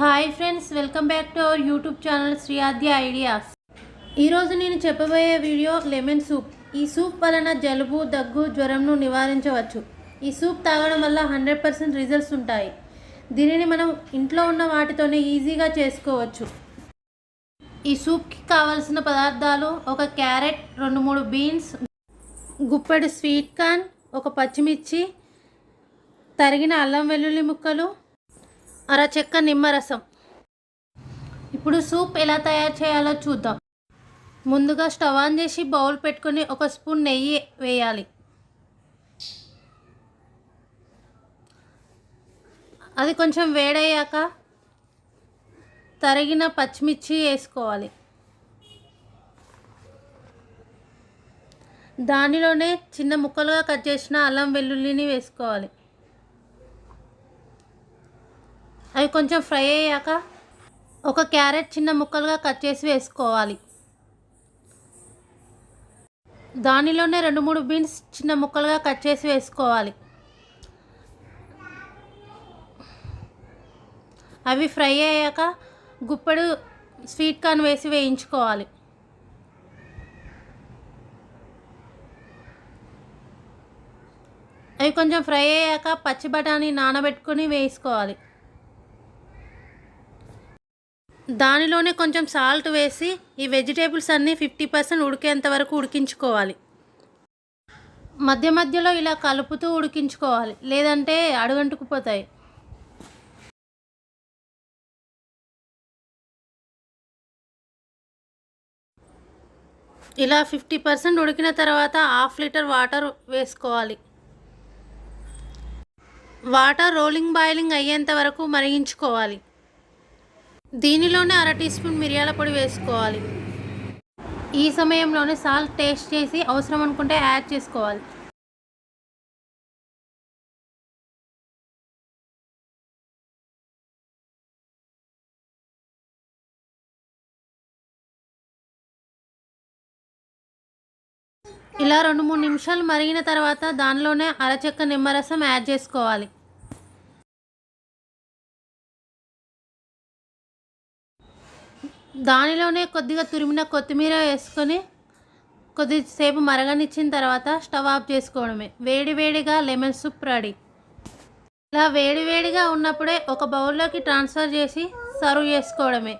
Hi friends, welcome back to our YouTube channel Shri Aadya ideas. ఈరోజు నేను చెప్పబోయే వీడియో లెమన్ సూప్. ఈ సూప్ వలన జలుబు, దగ్గు, జ్వరంను నివారించవచ్చు. ఈ సూప్ తాగడం వల్ల 100% రిజల్ట్స్ ఉంటాయి. దీనిని మనం ఇంట్లో ఉన్న వాటితోనే ఈజీగా చేసుకోవచ్చు. ఈ సూప్కి కావలసిన పదార్థాలు: ఒక క్యారెట్, 2-3 బీన్స్, గుప్పెడు స్వీట్ కార్న్, ఒక పచ్చిమిర్చి, తరిగిన అల్లం వెల్లుల్లి ముక్కలు, అరచెక్క నిమ్మరసం. ఇప్పుడు సూప్ ఎలా తయారు చేయాలో చూద్దాం. ముందుగా స్టవ్ ఆన్ చేసి బౌల్ పెట్టుకొని 1 స్పూన్ నెయ్యి వేయాలి. అది కొంచెం వేడయ్యాక తరిగిన పచ్చిమిర్చి వేసుకోవాలి. దానిలోనే చిన్న ముక్కలుగా కట్ చేసిన అల్లం వెల్లుల్లిని వేసుకోవాలి. అవి కొంచెం ఫ్రై అయ్యాక ఒక క్యారెట్ చిన్న ముక్కలుగా కట్ చేసి వేసుకోవాలి. దానిలోనే 2-3 బీన్స్ చిన్న ముక్కలుగా కట్ చేసి వేసుకోవాలి. అవి ఫ్రై అయ్యాక గుప్పెడు స్వీట్ కార్న్ వేసి వేయించుకోవాలి. అవి కొంచెం ఫ్రై అయ్యాక పచ్చి బఠానీ నానబెట్టుకొని వేసుకోవాలి. దానిలోనే కొంచెం సాల్ట్ వేసి ఈ వెజిటేబుల్స్ అన్నీ 50% ఉడికేంత వరకు ఉడికించుకోవాలి. మధ్య మధ్యలో ఇలా కలుపుతూ ఉడికించుకోవాలి, లేదంటే అడుగంటుకుపోతాయి. ఇలా 50% ఉడికిన తర్వాత 1/2 లీటర్ వాటర్ వేసుకోవాలి. వాటర్ రోలింగ్ బాయిలింగ్ అయ్యేంత వరకు మరిగించుకోవాలి. దీనిలోనే 1/2 టీ స్పూన్ మిరియాల పొడి వేసుకోవాలి. ఈ సమయంలోనే సాల్ట్ టేస్ట్ చేసి అవసరం అనుకుంటే యాడ్ చేసుకోవాలి. ఇలా 2-3 నిమిషాలు మరిగిన తర్వాత దానిలోనే అరచెక్క నిమ్మరసం యాడ్ చేసుకోవాలి. దానిలోనే కొద్దిగా తురిమిన కొత్తిమీర వేసుకొని కొద్దిసేపు మరగనిచ్చిన తర్వాత స్టవ్ ఆఫ్ చేసుకోవడమే. వేడివేడిగా లెమన్ సూప్ రెడీ. ఇలా వేడివేడిగా ఉన్నప్పుడే ఒక బౌల్లోకి ట్రాన్స్ఫర్ చేసి సర్వ్ చేసుకోవడమే.